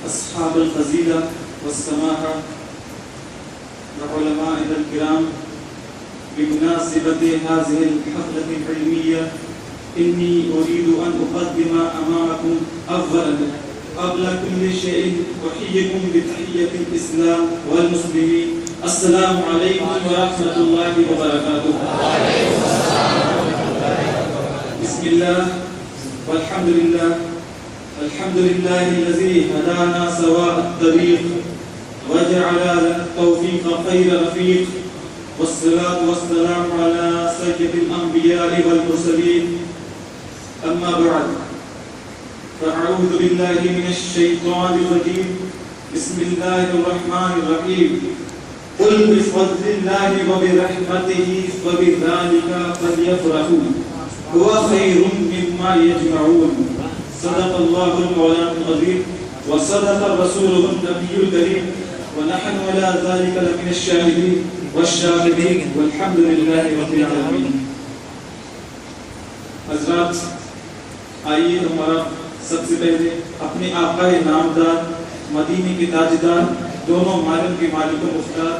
أصحاب الفضيلة والسماحة وعلمائنا الكرام، بمناسبة هذه الحفلة العلمية إني أريد أن أقدم أمامكم أولا قبل كل شيء أحييكم بتحية الإسلام والمسلمين. السلام عليكم ورحمة الله وبركاته. بسم الله والحمد لله. الحمد لله الذي هدانا سواء الطريق وجعل لنا التوفيق خير رفيق، والصلاة والسلام على سيد الأنبياء والمرسلين. أما بعد، فأعوذ بالله من الشيطان الرجيم. بسم الله الرحمن الرحيم. قل بفضل الله وبرحمته فبذلك فليفرحوا هو خير مما يجمعون. صدق الله المولانا العظيم وصدق رسوله النبي الكريم، ونحن على ذلك لمن الشاهدين والشاهدين والحمد لله رب العالمين. حضرات، آئیے ہمارا سب سے پہلے اپنے آقا نامدار مدینے کے تاجدار دونوں عالم کے مالک و مختار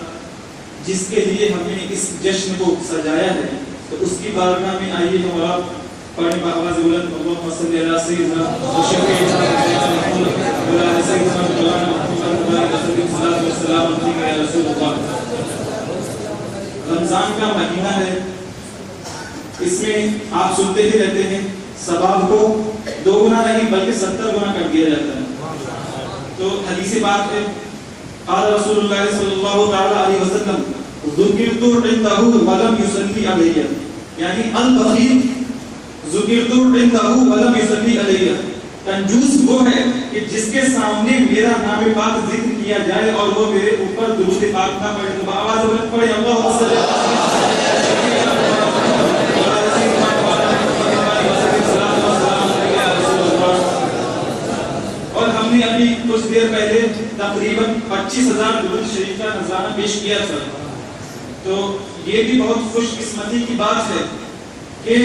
جس کے لیے ہم نے اس جشن کو سجایا ہے، تو اس کی بارگاہ میں آئیے ہمارا پڑھیں بآواز بلند اللہم صلی علی سیدنا وشفیعنا وعلی سیدنا مولانا محمد صلی اللہ علیہ وسلم. رمضان کا مہینہ ہے، اس میں آپ سنتے ہی رہتے ہیں ثواب کو 2 گنا نہیں بلکہ 70 گنا کر دیا جاتا ہے. تو حدیث پاک ہے، قال رسول اللہ صلی اللہ تعالی علیہ وسلم ذکرت عنده ولم يصلي علیہ، یعنی البخیل ذکرت عنده ولم يصلي علیہ، کنجوس وہ ہے کہ جس کے سامنے میرا نام پاک ذکر کیا جائے اور وہ میرے اوپر درود پاک نہ پڑھے. تو آواز بلند پڑھے اللہم صلی علی ابھی کچھ دیر پہلے تقریباً 25,000 درود شریف کا نذرانہ پیش کیا تھا. تو یہ بھی بہت خوش قسمتی کی بات ہے کہ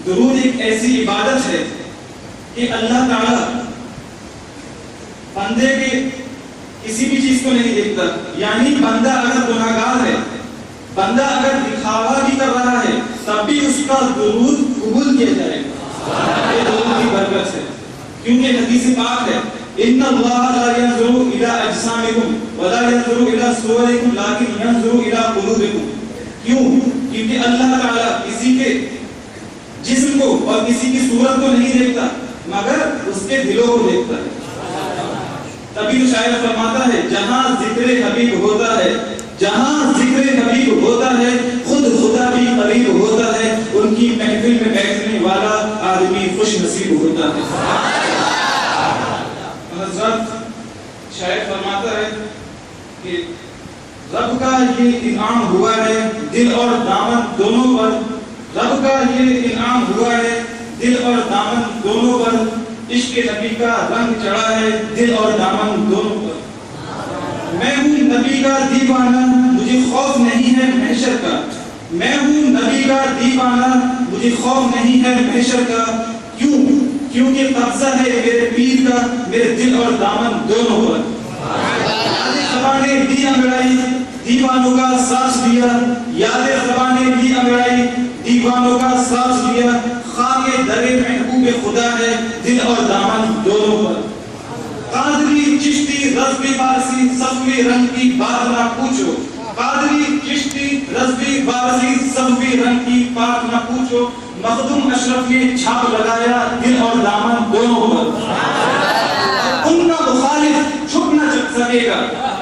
درود ایک ایسی عبادت ہے کہ اللہ تعالی بندے کے کسی بھی چیز کو نہیں دیکھتا. یعنی بندہ اگر گناہگار ہے، بندہ اگر دکھاوا بھی کر رہا ہے، تب بھی اس کا درود قبول کیا جائے گا. یہ درود کی برکت ہے، کیونکہ حدیث پاک ہے ان اللہ لا ينظر الى اجسامکم ولا ينظر الى صورکم لیکن ينظر الى قلوبکم. کیوں؟ کیونکہ اللہ تعالی کسی کے جسم کو اور کسی کی صورت کو نہیں دیکھتا مگر اس کے دلوں کو دیکھتا ہے. تبھی تو شاعر فرماتا ہے جہاں ذکر حبیب ہوتا ہے، جہاں ذکر حبیب ہوتا ہے خود خدا بھی قریب ہوتا ہے، ان کی محفل میں بیٹھنے والا آدمی خوش نصیب ہوتا ہے. حضرت شاعر فرماتا ہے کہ رب کا یہ انعام ہوا ہے دل اور دامن دونوں پر، رب کا یہ انعام ہوا ہے دل اور دامن دونوں پر، عشق نبی کا رنگ چڑھا ہے دل اور دامن دونوں پر. میں ہوں نبی کا دیوانہ مجھے خوف نہیں ہے محشر کا، میں ہوں نبی کا دیوانہ مجھے خوف نہیں ہے محشر کا. کیوں؟ کیونکہ قبضہ ہے میرے پیر کا میرے دل اور دامن دونوں پر. یاد زبانیں دی انگڑائی دیوانوں کا ساتھ دیا، یاد زبانیں دی انگڑائی دیوانوں کا ساتھ دیا، خاک در محبوب خدا ہے دل اور دامن دونوں پر. قادری چشتی رضوی بارسی صفوی رنگ کی بات نہ پوچھو، قادری چشتی رضوی بارسی صفوی رنگ کی بات نہ پوچھو، مخدوم اشرف نے چھاپ لگایا دل اور دامن دونوں پر. ان کا مخالف چھپ نہ سکے گا،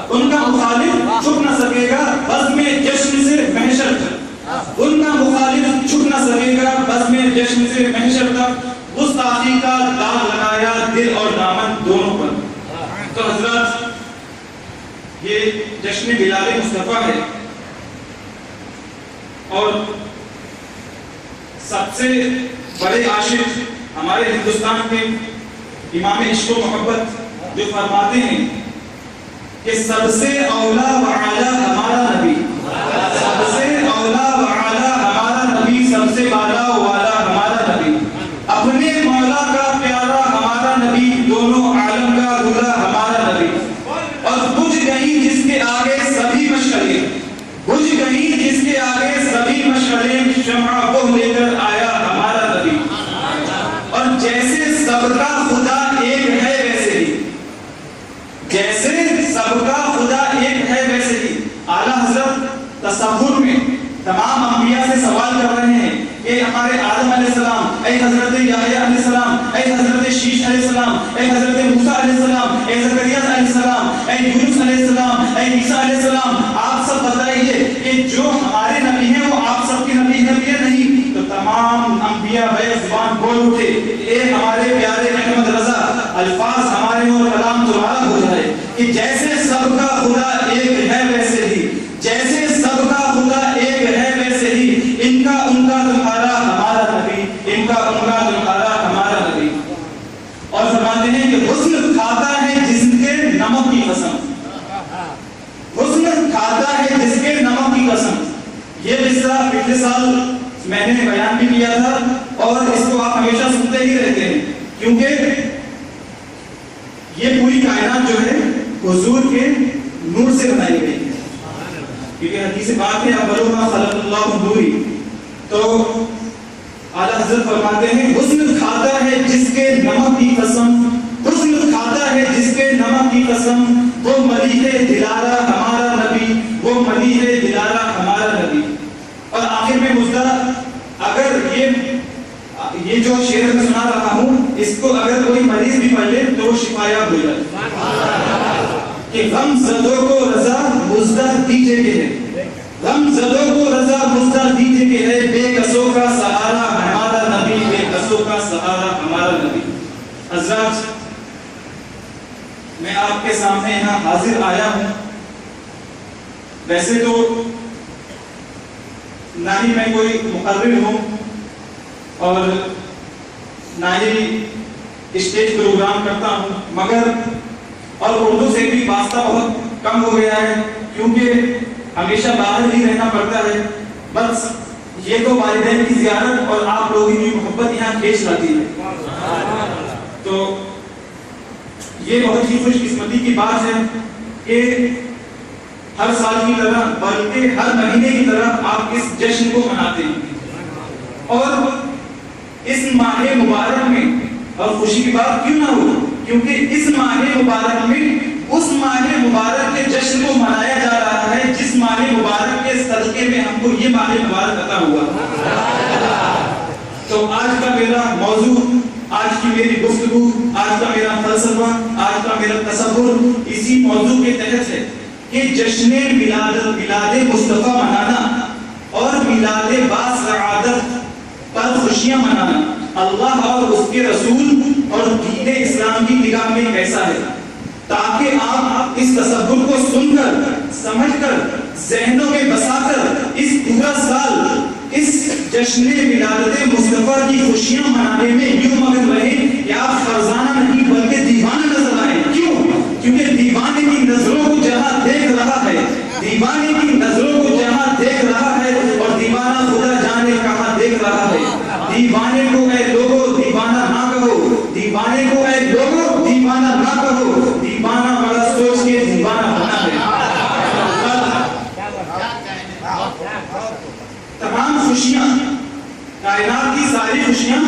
ان کا مخالف چھپ نہ سکے گا بزم جشن سے محشر تک، ان کا مخالف چھپ نہ سکے گا بزم جشن سے محشر تک، گستاخی کا داغ لگایا دل اور دامن دونوں پر. تو حضرات، یہ جشن بلال مصطفیٰ ہے اور سب سے بڑے عاشق ہمارے ہندوستان کے امام عشق و محبت جو فرماتے ہیں کہ سب سے اولا و اعلیٰ ہمارا نبی، سب سے اولا و اعلیٰ ہمارا نبی، سب سے بالا و والا ہمارا نبی، اپنے مولا کا پیارا ہمارا نبی، دونوں عالم کا دلہا جیسے سب کا خدا ایک ہے ویسے ہی، جیسے سب کا خدا ایک ہے ویسے ہی۔ اعلیٰ حضرت تصور میں تمام انبیاء سے سوال کر رہے ہیں کہ ہمارے آدم علیہ السلام، اے حضرت یحییٰ علیہ السلام، اے حضرت شیش علیہ السلام، اے حضرت موسیٰ علیہ السلام، اے زکریا علیہ السلام، اے یونس علیہ السلام، اے عیسیٰ علیہ السلام، آپ سب بتائیے کہ جو ہمارے نبی ہیں وہ آپ سب کے نبی ہیں یا نہیں؟ تو تمام انبیاء بے زبان بول اٹھے، اے ہمارے پیارے احمد رضا، الفاظ ہمارے اور کلام تمہارا ہو جائے کہ جیسے سب کا خدا ایک ہے ویسے ہی، جیسے سب کا خدا ایک ہے ویسے ہی، ان کا ان کا تمہارا ہمارا نبی، ان کا ان کا تمہارا ہمارا نبی۔ اور فرماتے ہیں کہ حسن کھاتا ہے جس کے نمک کی قسم، حسن کھاتا ہے جس کے نمک کی قسم۔ یہ قصہ پچھلے سال میں نے بیان بھی کیا تھا اور اس کو آپ ہمیشہ سنتے ہی رہتے ہیں، کیونکہ یہ پوری کائنات جو ہے حضور کے نور سے بنائی گئی ہے، کیونکہ حدیث بات ہے اولو ما خلق اللہ نوری۔ تو اعلیٰ حضرت فرماتے ہیں حسن کھاتا ہے جس کے نمک کی قسم، حسن کھاتا ہے جس کے نمک کی قسم، وہ مدیح دلارہ ہمارا نبی، وہ مدیح دلارہ ہمارا نبی۔ اور آخر میں مجدہ، اگر یہ جو شعر میں سنا رہا ہوں اس کو اگر کوئی مریض بھی پڑھ لے تو شفایاب ہو جائے کہ غم زدوں کو رضا مزدہ دیجے کہ ہے، غم زدوں کو رضا مزدہ دیجے کہ ہے، بے کسوں کا سہارا ہمارا نبی، بے کسوں کا سہارا ہمارا نبی۔ حضرات، میں آپ کے سامنے یہاں حاضر آیا ہوں، ویسے تو نہ ہی میں کوئی مقرر ہوں اور نہ ہی اسٹیج پروگرام کرتا ہوں، مگر اور اردو سے بھی واسطہ بہت کم ہو گیا ہے کیونکہ ہمیشہ باہر ہی رہنا پڑتا ہے۔ بس یہ تو والدین کی زیارت اور آپ لوگوں کی محبت یہاں کھینچ لاتی ہے، تو یہ بہت ہی خوش قسمتی کی بات ہے کہ ہر سال کی طرح بلکہ ہر مہینے کی طرح آپ اس جشن کو مناتے ہیں۔ اور اس ماہ مبارک میں، اور خوشی کی بات کیوں نہ ہو، کیونکہ اس ماہ مبارک میں اس ماہ مبارک کے جشن کو منایا جا رہا ہے جس ماہ مبارک کے صدقے میں ہم کو یہ ماہ مبارک عطا ہوا۔ تو آج کا میرا موضوع، آج کی میری گفتگو، آج کا میرا فلسفہ، آج کا میرا تصور اسی موضوع کے تحت ہے کہ جشن میلاد مصطفیٰ منانا اور میلاد باسعادت پر خوشیاں منانا اللہ اور اس کے رسول اور دین اسلام کی نگاہ میں کیسا ہے، تاکہ آپ اس تصور کو سن کر، سمجھ کر، ذہنوں میں بسا کر اس پورا سال اس جشن میلاد مصطفیٰ کی خوشیاں منانے میں یوں مگن رہیں کہ آپ فرزانہ نہیں بلکہ دیوانہ نظر آئیں۔ کیوں؟ کیونکہ دیوانے کی نظروں کو جہاں دیکھ رہا ہے، دیوانے کی نظروں کو جہاں دیکھ رہا ہے، اور دیوانہ خدا جانے کہاں دیکھ رہا ہے۔ دیوانے کو اے لوگو دیوانہ نہ کہو، دیوانے کو اے لوگو دیوانہ نہ کہو، دیوانہ بڑا سوچ کے دیوانہ بنا ہے۔ تمام خوشیاں، کائنات کی ساری خوشیاں،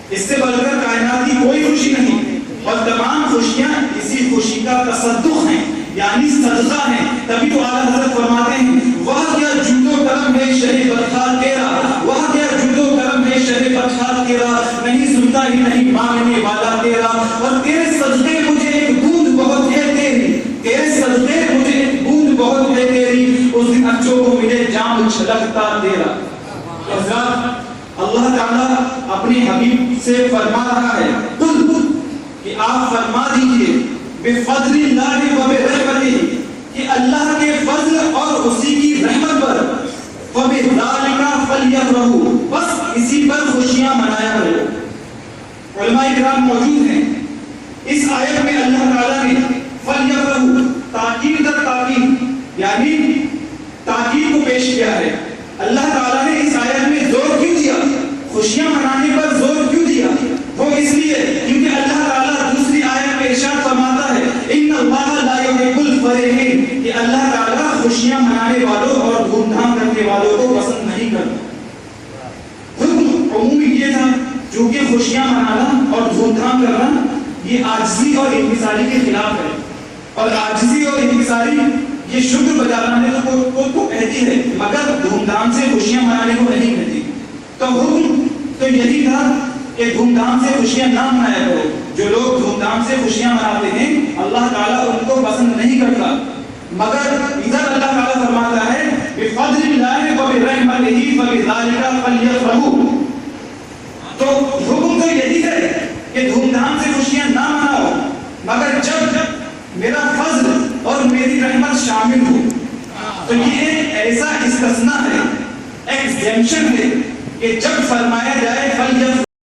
اس سے بڑھ کر کائنات کی کوئی خوشی نہیں، اور تمام خوشیاں اسی خوشی کا تصدق ہیں، یعنی صدقہ ہیں۔ تبھی تو اعلیٰ حضرت فرماتے ہیں وہ کیا جود و کرم ہے شہ بدخار تیرا، وہ کیا جود و کرم ہے شہ بدخار تیرا، نہیں سنتا ہی نہیں مانگنے والا تیرا، اور تیرے صدقے مجھے ایک بوند بہت ہے تیری، تیرے صدقے مجھے ایک بوند بہت ہے تیری، اس دن اچھوں کو ملے جام چھلکتا تیرا۔ حضرات، اللہ تعالیٰ اپنے حبیب سے فرما رہا ہے کہ آپ فرما دیجئے بفضل اللہ و برحمتہ، کہ اللہ کے فضل اور اسی کی رحمت پر فبذالک فلیفرحوا، بس اسی پر خوشیاں منایا کرو۔ علماء کرام موجود ہیں، اس آیت میں اللہ تعالیٰ نے فلیفرحوا تاکید در تاکید یعنی تاکید کو پیش کیا ہے۔ اللہ تعالیٰ نے اس آیت میں زور کیوں دیا، خوشیاں منانے پر زور کیوں دیا؟ وہ اس لیے کیونکہ اللہ تعالیٰ دوسری آیت میں ارشاد فرماتا ہے ان اللہ لا یحب الفرحین، کہ اللہ تعالیٰ خوشیاں منانے والوں اور دھوم دھام کرنے والوں کو پسند نہیں کرتا۔ حکم عمومی یہ تھا کیونکہ خوشیاں منانا اور دھوم دھام کرنا یہ عاجزی اور انکساری کے خلاف ہے، اور عاجزی اور انکساری یہ شکر بجا لانے کو کہتی ہے، مگر دھوم دھام سے خوشیاں منانے کو نہیں کہتی۔ تو حکم تو یہی تھا کہ دھوم دھام سے خوشیاں نہ منایا کرو۔ جو لوگ دھوم دھام سے خوشیاں مناتے ہیں اللہ تعالیٰ ان کو پسند نہیں کرتا، مگر ادھر اللہ تعالیٰ فرماتا ہے بفضل اللہ وبرحمتہ فبذلک فلیفرحوا۔ تو حکم تو یہی ہے کہ دھوم دھام سے خوشیاں نہ مناؤ، مگر جب میرا فضل اور میری رحمت شامل ہو تو یہ ایک ایسا استثناء ہے، ایکسیمپشن ہے کہ جب فرمایا جائے فلیفرحوا